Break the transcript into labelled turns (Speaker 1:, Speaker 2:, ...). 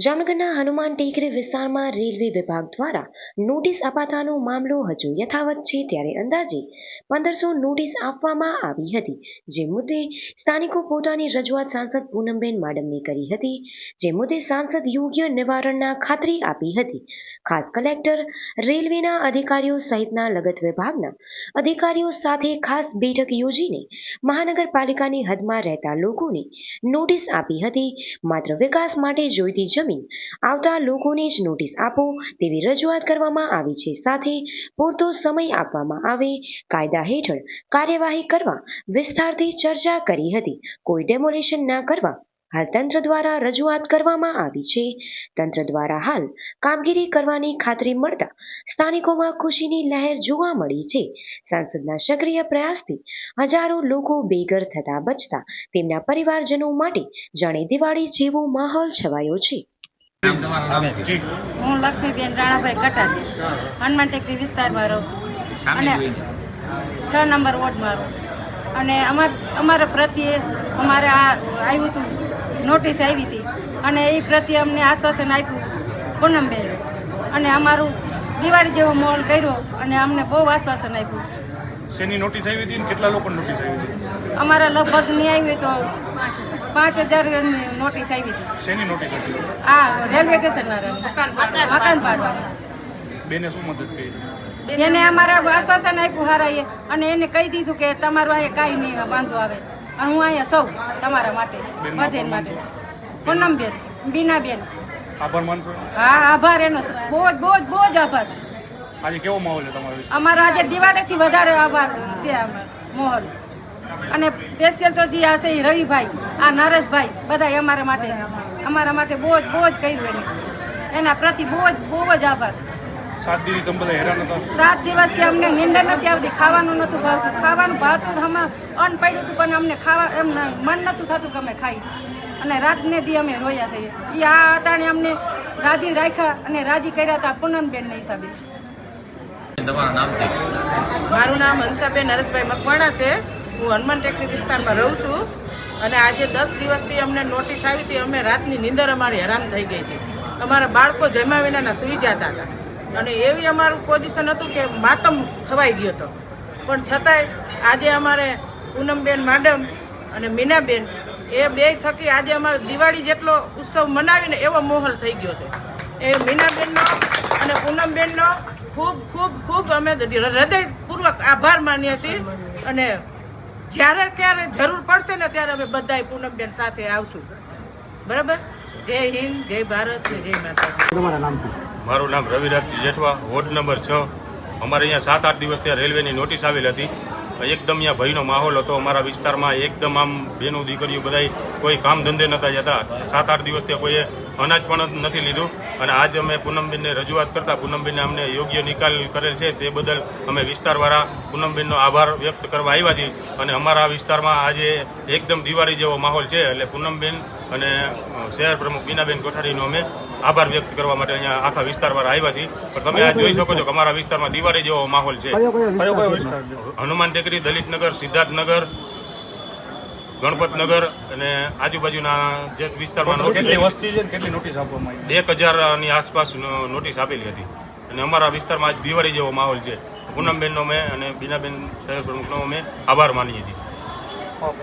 Speaker 1: જામનગરના હનુમાન ટેકરી વિસ્તારમાં રેલવે વિભાગ દ્વારા નોટિસ અપાતાનો મામલો હજુ યથાવત છે ત્યારે અંદાજે 1500 નોટિસ આપવામાં આવી હતી, જે મુદ્દે સ્થાનિકો પોતાની રજૂઆત સાંસદ પૂનમબેન માડમને કરી હતી, જે મુદ્દે સાંસદ યોગ્ય નિવારણના ખાતરી આપી હતી. ખાસ કલેક્ટર, રેલવેના અધિકારીઓ સહિતના લગત વિભાગના અધિકારીઓ સાથે ખાસ બેઠક યોજીને મહાનગરપાલિકાની હદમાં રહેતા લોકોને નોટિસ આપી હતી. માત્ર વિકાસ માટે જોઈતી જમીન આવતા લોકોને જ નોટિસ આપો તેવી રજૂઆત કરવામાં આવી છે. સાથે પૂરતો સમય આપવામાં આવે, કાયદા હેઠળ કાર્યવાહી કરવા વિસ્તારથી ચર્ચા કરી હતી. કોઈ ડેમોલિશન ન કરવા હાલ તંત્ર દ્વારા રજૂઆત કરવામાં આવી છે. તંત્ર દ્વારા હાલ કામગીરી કરવાની ખાતરી મળતા સ્થાનિકોમાં ખુશીની લહેર જોવા મળી છે. સાંસદના સક્રિય પ્રયાસથી હજારો લોકો બેઘર થતા બચતા તેમના પરિવારજનો માટે જાણે દિવાળી જેવો માહોલ છવાયો છે.
Speaker 2: હું લક્ષ્મીબેન રાણાભાઈ કટારી હનુમાન ટેકરી વિસ્તારમાં રહું છું અને 6 નંબર વોર્ડમાં રહું. અને અમારા પ્રત્યે અમારે આ આવ્યું હતું, નોટિસ આવી હતી અને એ પ્રત્યે અમને આશ્વાસન આપ્યું પૂનમબેન, અને અમારું દિવાળી જેવો માહોલ કર્યો અને અમને બહુ આશ્વાસન આપ્યું.
Speaker 3: શેની નોટિસ આવી હતી અને કેટલા લોકો નોટિસ આવી હતી?
Speaker 2: અમારા લગભગ નહીં આવી તો 5000 ની નોટિસ આવી હતી.
Speaker 3: શેની નોટિસ હતી?
Speaker 2: આ રેલવે સ્ટેશનના મકાન પાડવાનું.
Speaker 3: બેને શું મદદ કરી?
Speaker 2: એને અમારા આશ્વાસન આપ્યું હારાએ, અને એને કહી દીધું કે તમારું અહીંયા કાંઈ નહીં વાંધો આવે, અને હું અહીંયા સૌ તમારા માટે બધે માટે. પૂનમબેન, બીનાબેન.
Speaker 3: આભાર માનશો?
Speaker 2: હા, આભાર એનો બહુ જ આભાર.
Speaker 3: આજે કેવો માહોલ છે તમારો?
Speaker 2: અમારો આજે દિવાળીથી વધારે આભાર છે માહોલ. અને સ્પેશિયલ તો જે આ છે રવિભાઈ, આ નરેશભાઈ, બધા અમારા માટે બહુ જ કર્યું એના પ્રતિ બહુ જ આભાર.
Speaker 3: 7 દિવસ તમે બધા હેરાન હતા?
Speaker 2: 7 દિવસથી અમને નીંદર નથી આવતી, ખાવાનું નહોતું ભાવતું. ખાવાનું ભાવતું અમે અન્ન પડ્યું હતું પણ અમને ખાવા એમ મન નહોતું થતું કે અમે ખાઈ, અને રાતને દી અમે રોયા છીએ. એ આ અટાણે અમને રાજી રાખ્યા અને રાજી કર્યા હતા પૂનમબેનના હિસાબે.
Speaker 4: મારું નામ હંસાબેન નરેશભાઈ મકવાણા છે. હું હનુમાન ટેકરી વિસ્તારમાં રહું છું અને આજે 10 દિવસથી અમને નોટિસ આવી હતી. અમે રાતની નીંદર અમારી હરામ થઈ ગઈ હતી. અમારા બાળકો જમ્યા વિનાના સૂઈ જતા હતા અને એવી અમારું પોઝિશન હતું કે માતમ છવાઈ ગયો હતો. પણ છતાંય આજે અમારે પૂનમબેન માડમ અને મીનાબેન એ બે થકી આજે અમારે દિવાળી જેટલો ઉત્સવ મનાવીને એવો માહોલ થઈ ગયો છે. એ મીનાબેનનો અને પૂનમબેનનો ખૂબ અમે હૃદયપૂર્વક આભાર માનીએ છીએ. અને જ્યારે ક્યારે જરૂર પડશે ને ત્યારે અમે બધાય પૂનમબેન સાથે આવશું. બરાબર? જય હિન્દ, જય ભારત, જય માતા.
Speaker 5: મારું નામ રવિરાજસિંહ જેઠવા, વોર્ડ નંબર 6. અમારે અહીંયા 7-8 દિવસ ત્યાં રેલવેની નોટિસ આવેલી હતી. એકદમ અહીંયા ભયનો માહોલ હતો અમારા વિસ્તારમાં. એકદમ આમ બેનું દીકરીઓ બધાય કોઈ કામ ધંધે નહોતા જતા. 7-8 દિવસ ત્યાં કોઈએ અનાજ પણ નથી લીધું. અને આજ અમે પૂનમબેનને રજૂઆત કરતા પૂનમબેનને અમને યોગ્ય નિકાલ કરેલ છે, તે બદલ અમે વિસ્તારવાળા પૂનમબેનનો આભાર વ્યક્ત કરવા આવ્યા છીએ. અને અમારા વિસ્તારમાં આજે એકદમ દિવાળી જેવો માહોલ છે, એટલે પૂનમબેન અને શહેર પ્રમુખ બીનાબેન કોઠારીનો અમે આભાર વ્યક્ત કરવા માટે અહીંયા આખા વિસ્તારવાળા આવ્યા છીએ. પણ તમે આ જોઈ શકો છો કે અમારા વિસ્તારમાં દિવાળી જેવો માહોલ છે.
Speaker 3: કયો વિસ્તાર?
Speaker 5: હનુમાન ટેકરી, દલિતનગર, સિદ્ધાર્થનગર, ગણપતનગર અને આજુબાજુના જે વિસ્તારમાં
Speaker 3: કેટલી વસ્તી છે, કેટલી નોટિસ આપવામાં આવી?
Speaker 5: 1000 ની આસપાસ નોટિસ આપેલી હતી. અને અમારા વિસ્તારમાં આજ દિવાળી જેવો માહોલ છે. પૂનમબેનનો મેં અને બીનાબેન શહેર પ્રમુખનો અમે આભાર માનીએ છીએ.